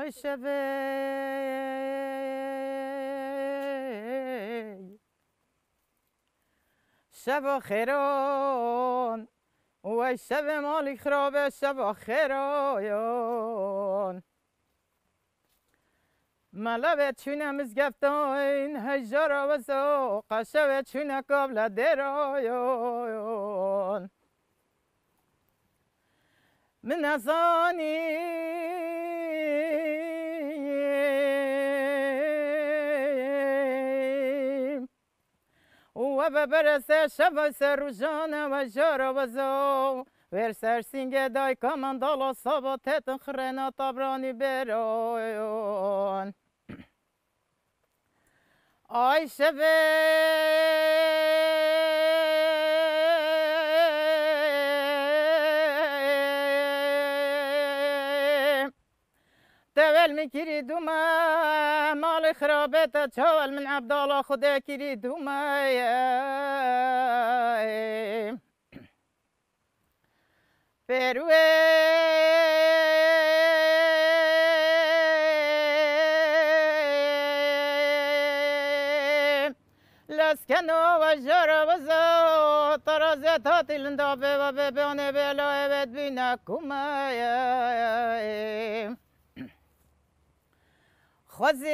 آی شب خیران و شب مالی خرابه شب خیران ملابه چونه مزگفتاین هجارا و زو قشبه چونه قبل درایان من ازانی و ببرسه شب سر و جانه و جارا و زو ور سر سینگه دای کامندالا صابتت خرنا طبرانی برایان آی شبه تول من كيري دوما مالي خرابته تشاول من عبد الله خدا كيري دوما فروي لسكنو وجرى وزو طرزت هاتي لندابي وبيبوني بلا يبد بينكما خوزي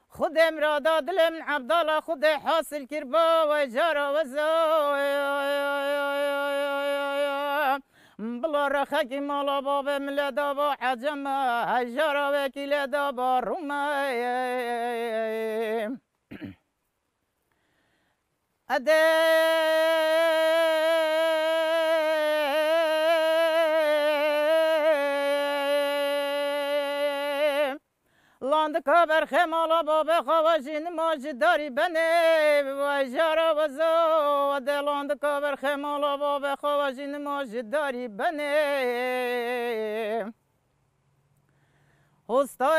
خودم را دادل من عبدالله خود حاصل کربا و جارا و بلا رخاكي مالا بابا ملا دابا حجما هجارا وكيلا دابا روما لاند کبر خمالا بابا خواجین ماجد داری بنه و جارا و زو لاند کبر خمالا بابا خواجین ماجد داری بنه هستایم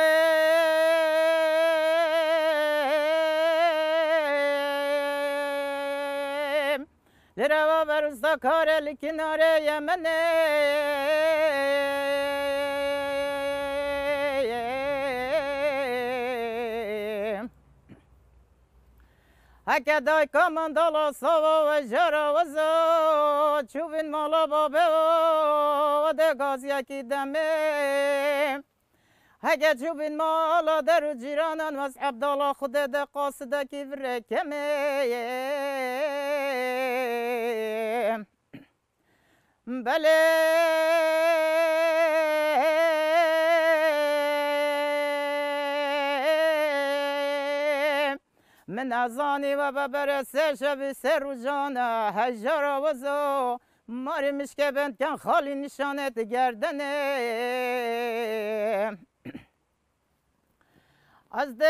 لروا برستا کاره لکناره یمنه هکه دای کامندالا ساوا و جارا و زا چوبین مالا بابه و ده گاز یکی دمه هکه چوبین مالا در جیرانان و عبدالله خود ده قاصده کی برکمه بله من ازانی و ببرسه شب سر و جانه هجارا و زو ماری مشکه بند کن خالی نشانت گردنه از دلاند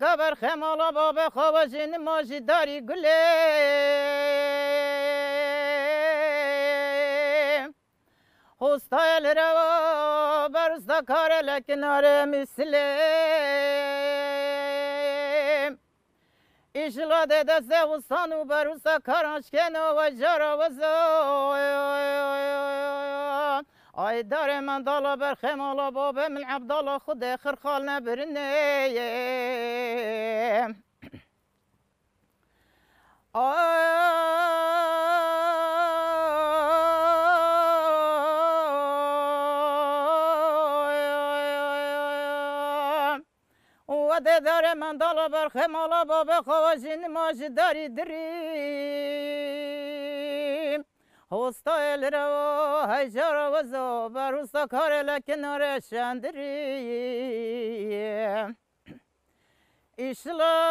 کبر خمالا بابا خواشین ماشی داری گله هستایل روا برستا کاره لکناره مسلم ایشلا ده دست وستانو برستا کارانشکنو و جارا و زو آی داره من دالا بر خمالا بابا من عبدالله خود خرخال نبرنه وده داره من دالا بر خمالا بابا خواشین ماش داری دریم هستایل رو هجارا و زو بروستا کار لکنار شندریم ایشلا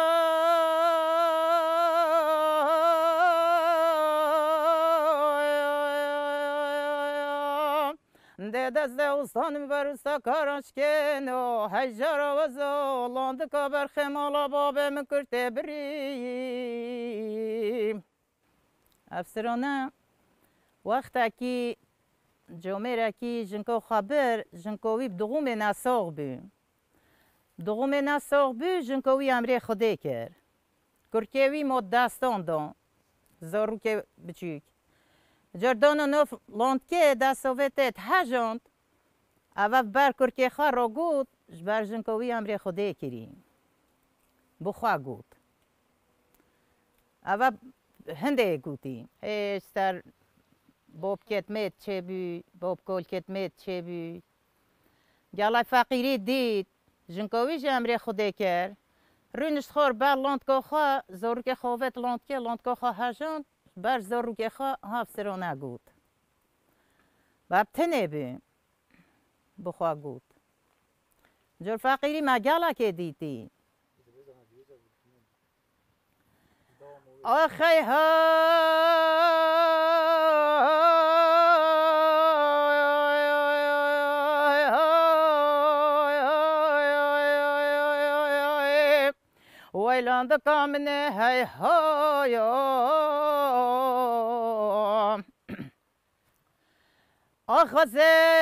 ده دست استان برستا کارانشکنو هجارا و زو لاند کبر خمالا بابا مکرته بریم افسرانه وقتا کی جامعه کی جنکو خبر جنکوی بدغوم نساق بی دغوم نساق بی جنکوی امری خوده کرد کرکوی ما دستان دان زاروک بچیک جردان نوف لانتکه دستاوتت هجاند اول بر کرکی خواه را گود جبر جنکوی امری خوده کریم بخواه گود اول هنده گودی سر باب کت مت چه بی باب کل کت مت چه بی گلای فقیری دید جنکوی امری خوده کرد رونش خور بر لانتکه خواه زاروک خوابت لانتکه خواه هجاند بر زاروک خواه هفت سرا نگود باب تنه بی بخواه گود جور فقیری مگالا که دیدی آخی های ویلاند کامنه های های آخزه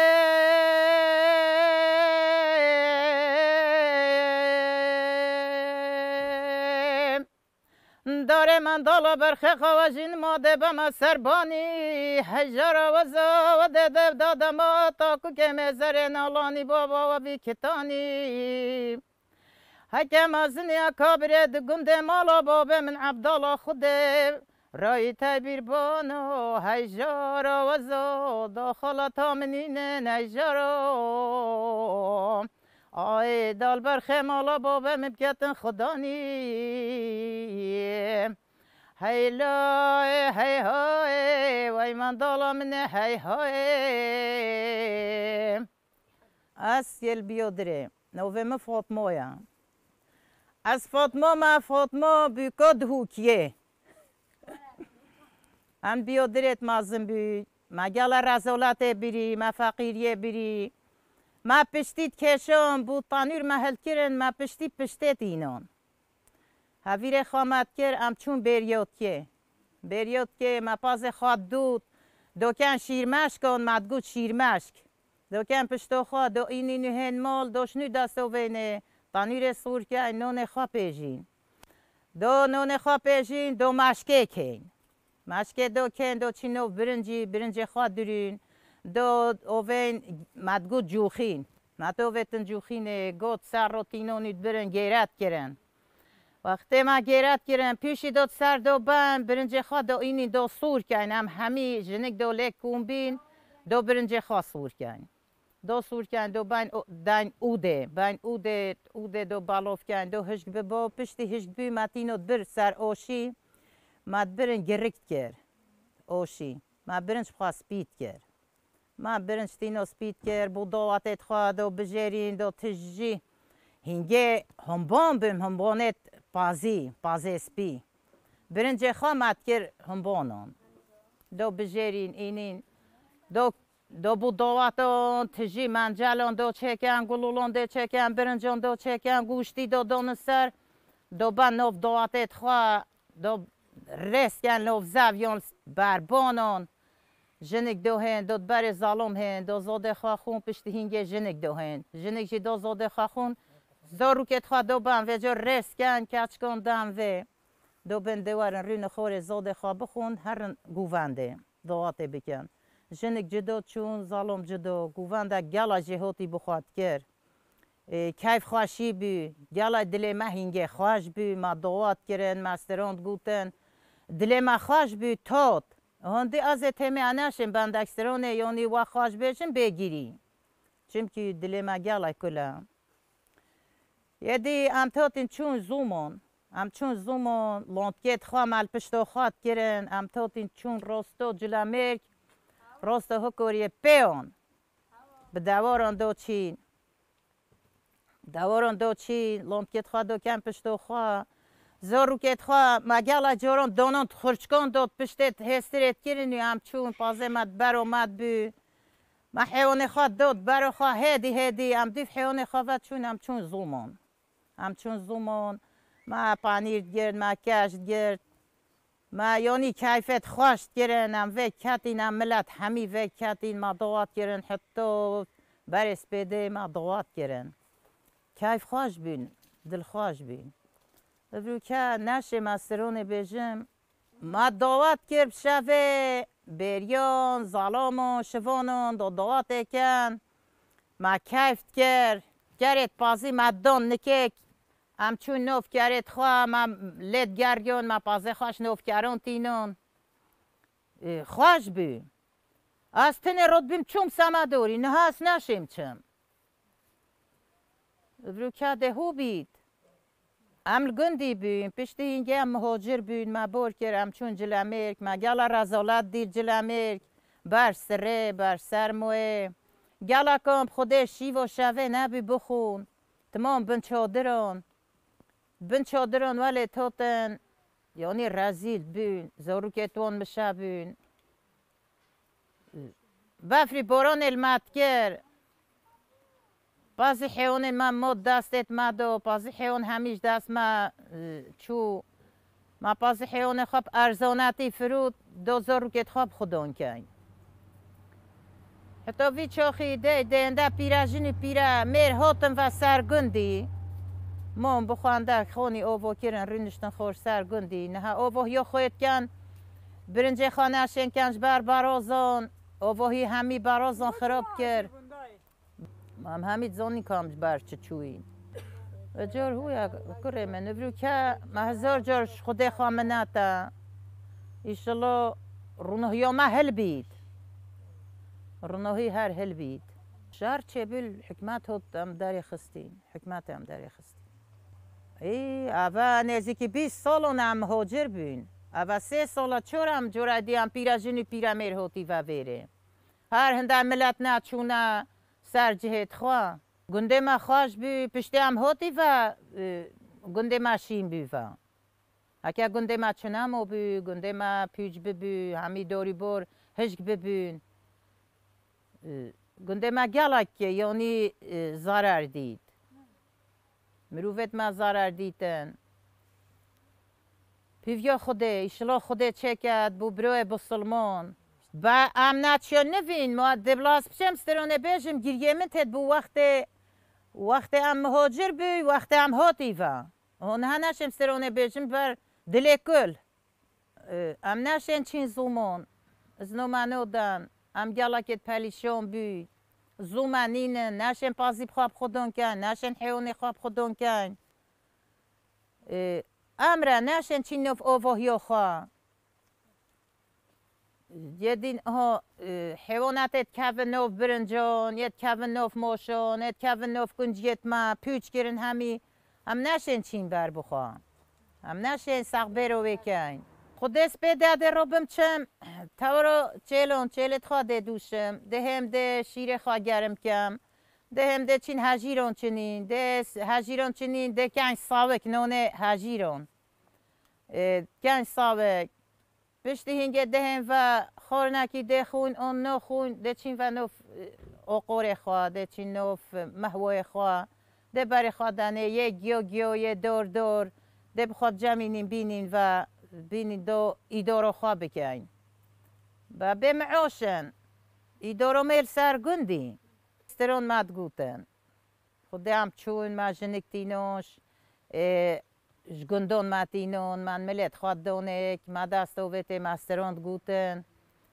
داره من دالا برخه خواجین ماده بما سربانی هجار و زاده دادم تاکو که مزر نالانی بابا و بی کتانی حکم از نیا کابره دگنده مالا بابه من عبدالله خوده رای تبیر بانو هجار و زا داخل تامنین هجار آی دال برخه مالا بابه مبکتن خدانی هی لای هی های وی من دالا منه هی های از یل بیادره نوه فاطمه از فاطمه بیکد هوکیه هم بیادرت مازم بی مگل رزالت بری ما فقیریه بری ما پشتید کشم بود تانیر محل کرن ما پشتید اینان هاویر خامت کر ام چون بریاد که ما پاز خواد دود دوکن شیرمشک کن مدگود شیرمشک دوکن پشتو خواد دو اینی نهن مال دوشنو دستو بینه تانیر سور که نون خواه پیجین دو نون خواه پیجین دو مشکه کن مشکه دو کن دو چینو برنجی خواه درین دو اوین مدگود جوخین مدو ویتن جوخینه گود سر رو تینونید برن گیرت کرن وقتی ما گیرت کرن پیشی دو سر دو بن برنج خواه دو اینی دو سور کن هم همی جنگ دو لک کون بین دو برنج خواه سور کن دو سور کن دو بین دین اوده دو بالاف کن دو هشگ ببا پشتی هشگ بی متینو بر سر آشی مد برن گرکت کر آشی ما برنج خواه سپید کر ما برنج تینو سپید کر بو دواتت خواه دو بجرین دو تجی هنگه همبان بیم همبانت پازی سپی برنج خواه مد کر همبانان دو بجرین اینین دو بو دواتان تجی منجلان دو چکن گلولان دو چکن برنجان دو چکن گوشتی دو دونسر دو بن نوف دواتت خواه دو رست کن نوف زویان بربانان جنگ دو هن دو بر ظالم هن دو زاده خواه خون پشت هنگه جنگ دو هن جنگ جی دو زاده خواه خون زاروکت خواه دو بن و جو رست کن کچ کن دم و دو بن دوارن رین خور زاده خواه بخون هرن گوونده دواته بکن جنگ جدو چون ظالم جدو گوونده گلا جهاتی بخواد کر کیف خواشی بی گلا دل ما هنگه خواش بی ما دوات کرن مستراند گوتن دل ما خواش بی تات هندی از تمی انشم بندکسترانه یعنی و خواش بشم بگیری چونکه دل ما گلا کلا یدی ام تاتین چون زومان لانتکت خواه مال پشتو خواد کرن ام تاتین چون راستو جلامرک راستو هکوری پیان به دواران دو چین لانتکت خواه دو کم پشتو خواه زاروکت خواه مگل جاران دانان خرچکان داد پشتت هسترت کرنی هم چون پازه مد بر آمد بی ما حیوان خواه داد برا خواه هدی هم دیف حیوان خواه چون هم چون زومان ما پانیر گرد ما کشت گرد ما یعنی کیفت خوشت گرن هم وک کتین هم ملت همی وک کتین ما دوات گرن حتی برس بده ما دوات گرن کیف خوش بین دل خوش بین برو که نشه مسترونه بجم ما دعوت کرد شوه بریان ظلام و شوانان دعوت کن ما کیفت کرد گرت پازی ما دان نکک همچون نوف کرد خواه ما لید گریان ما پازی خوش نوف کران تینان خوش بی از تنه رد بیم چوم سما دوری نه هست نشیم چم برو که هو بید عمل گندی بین پشتی اینگه هم مهاجر بین ما بور کرم چون جل امریک ما گلا رزالت دید جل امریک بر سره بر سرموه گلا کام خوده شیو و شوه نبی بخون تمام بن چادران ولی توتن یعنی رزیل بین زاروکتون مشه بین بفری باران المتگر بعضی حیوان ما مد دستت مدو بعضی حیوان همیش دست ما چو ما بعضی حیوان خواب ارزانتی فرود 2000 روکت خواب خودان کن حتی وی چاخی ده پیراجینی پیرا میر هاتم و سرگندی مام بخوانده خونی اوو کرن رینشتن خوش سرگندی نه اوو یا خواهد کن برنج خانه شن کنش بر برازان اووهی همی برازان خراب کرد مام همید زانی کامش بر چچوی و جار هویا کره من نبرو که ما هزار جار خود خامناتا ایشالله رونهی ما هل بید رونهی هر هل بید شهر چه بیل حکمت هم داری خستین حکمت هم داری خستین ای اوا نزدیکی 20 سال هم مهاجر بین اوا 3 سال چورم جوردی هم پیراجینی پیرامیر هوتی و ویره هر هنده ملت نه چونه سر جهت خواه گنده ما خوش بی پشتی هم هاتی و گنده ما شیم بی و اگه گنده ما چنمو بی گنده ما پیج ببی همی داری بار هشک ببین گنده ما گلک یعنی ضرر دید مروفت ما ضرر دیدن پیویا خوده ایشلا خوده چکد بو بروی بسلمان با امنات شو نوین ما دبلاس بشم سترونه بیشم گریه من تد بو وقت ام مهاجر بی وقت ام هاتی و اون هنشم سترونه بیشم بر دل کل ام نشن چین زمان زنو منو دن ام گلاکت پلیشون بی زمانین نشن پازیب خواب خودون کن نشن حیوانی خواب خودون کن امره نشن چین نف اووهیو خواه یدین ها حیوانات کاون نوف برنجان ید کاون نوف موشان ید کاون نوف کنجیت ما پیچ کرن همی هم نشین چین بر بخوام هم نشین ساق برو بکن خودش به داده ربم چم تورو چلت خواده دوشم دهم ده شیر خواه گرم کم دهم ده چین هجیران چنین ده هجیران چنین ده کنج ساوک نونه هجیران کنج ساوک پشتی هنگه دهم و خورنکی ده خون اون نو خون ده چین و نوف اقور خواه ده چین نوف محوه خواه ده بر خوادنه یه گیو یه دور ده بخواد جمینین بینین و بینین دو ایدارو خواه بکن و به معاشن ایدارو میل سرگندی استرون مد گوتن خود هم چون ما جنکتینوش جگندون ماتینون من ملت خواد دونک ما دست اوت ماستراند گوتن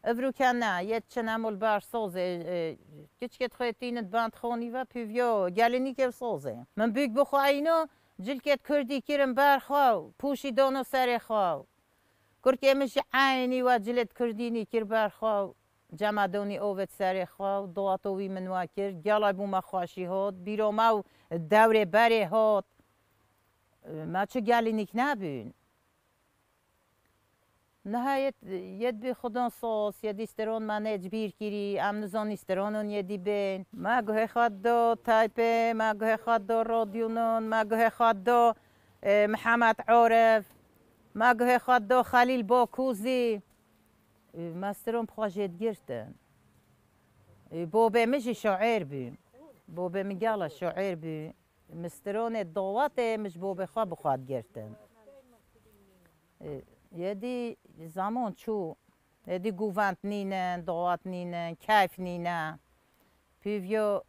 افرو کنه یه چنمول بار سوزه کچکت خویتینت باند خونی و پیویو گلینی که سوزه من بیگ بخواه اینو جلکت کردی کرم بر خواه پوشی دونو سر خواه کرکه مش عینی و جلت کردینی کر بر خواه جمع دونی اوت سر خواه دواتوی منوا کرد گلای بوم خواشی هات بیرو ما دور بره هات ما چه گلینیک نبین نهایت ید بی خودان ساس یدی استرون من اجبیر کری ام نزان استرونون یدی بین ما گوه خواد دو تایپه ما گوه خواد دو رادیونون ما گوه خواد دو محمد عارف ما گوه خواد دو خلیل باکوزی ما استرون بخواجید گرتن بوبه مجی شاعر بیم بوبه مگالا شاعر بیم مسترون دوات مش بوبه خواه بخواد گرتن یدی زمان چو یدی گوونت نینن دوات نینن کیف نینن پیویو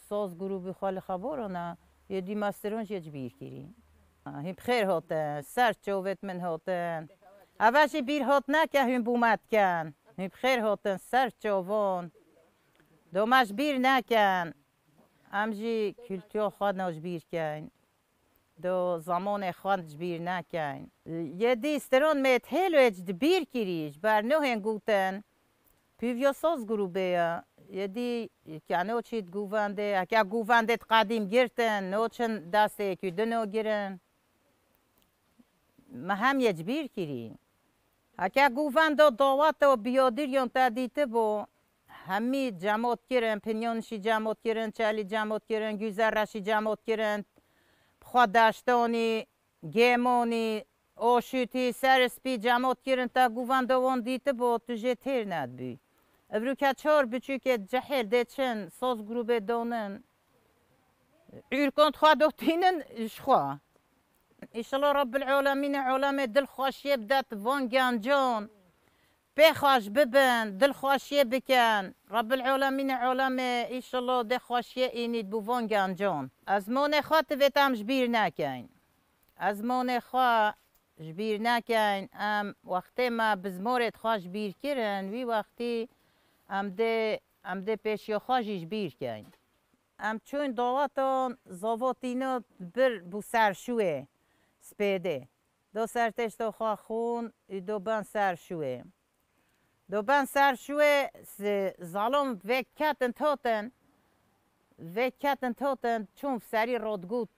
ساز گروبی خالی خبارونه یدی مسترون جبیر کری هم بخیر هاتن سر چوبت من هاتن اوشی بیر هات نکه هم بومد کن هم بخیر هاتن سر چاوان دومش بیر نکن امجی کلتور خود ناش بیر کن دو زمان خود بیر نکن یه دی استران میت هلو اجد بیر کریش بر نوهن گوتن پیویا ساز گروبه یه دی کنو چید گوونده اکه گوونده قدیم گرتن نوچن دسته که دنو گرن ما هم یه بیر کری اکه گوونده دعوت و بیادریان تدیته با همی جماعت کرن پنیانشی جماعت کرن چلی جماعت کرن گوزرشی جماعت کرن خودشتانی گیمانی آشوتی سرسپی جماعت کرن تا گوونده وان دیته با تجه تیر ند بی ابرو که چار بچو که جهل دیچن ساز گروبه دانن ایرکانت خواه دوتینن اشخواه ایشالله رب العالمین علم دل خواشیه بدت وان گنجان بخواش ببن دل خواشیه بکن رب العالمین علم ایشالله دل خواشیه اینید بو وان گنجان از مان خواه تویتم جبیر نکن از مان خواه جبیر نکن ام وقتی ما بزمارت خواه جبیر کرن وی وقتی ام ده پیشی خواه جبیر کن ام چون دعوتان زاواتینا بر بو سرشوه سپیده دو سرتش دو خواه خون دو بن سرشوه دو بن سرشوه ظالم وکتن تاتن چون سری رادگوت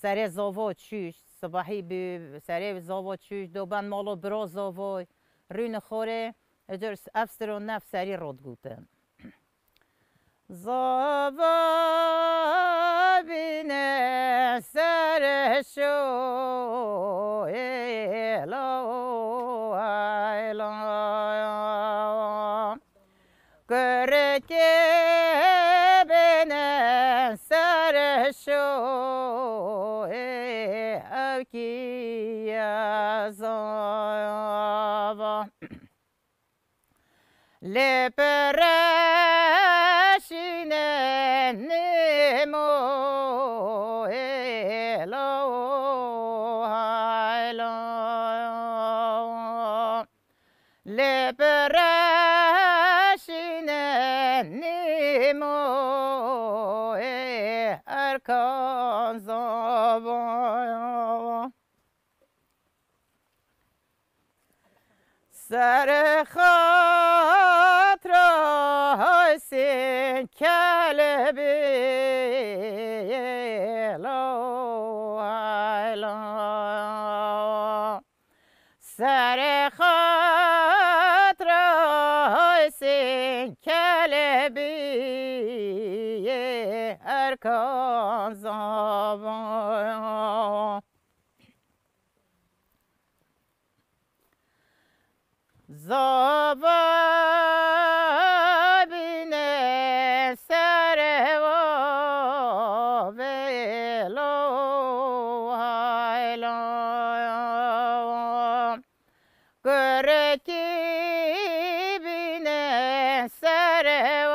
سری زاوات شوش صباحی به سری زاوات شوش دو بن مالا برا زاوای رون خوره اجر افسر و نفس سری رادگوتن زاوا بینه سرشو ایلا ایلا گرکه بینه سرشو اوکی زاوا لپرشینه نمو ایلا ایلا لپرشینه نمو ارکان زبان سر خاطر حسین کلبی سر خاطر حسین کلبی ارکان زبان زابا بینه سر و ویلو هایلا گرکی بینه سر و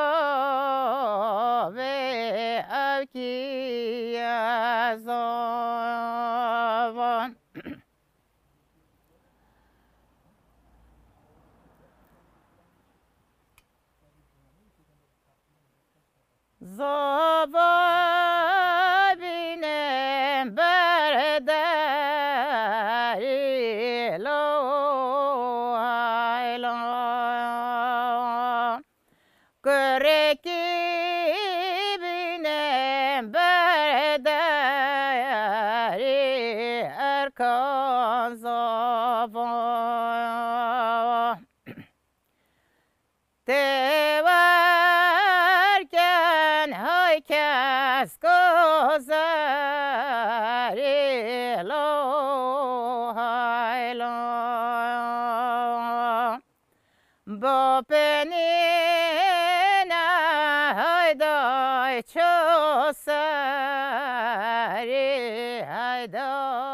وی اوکی ازان زاوا بینم برداری لو ایلا گرکی بینم برداری ارکان زاوا کس گذری لو ایلا با پنین هایدای چو سری هایدای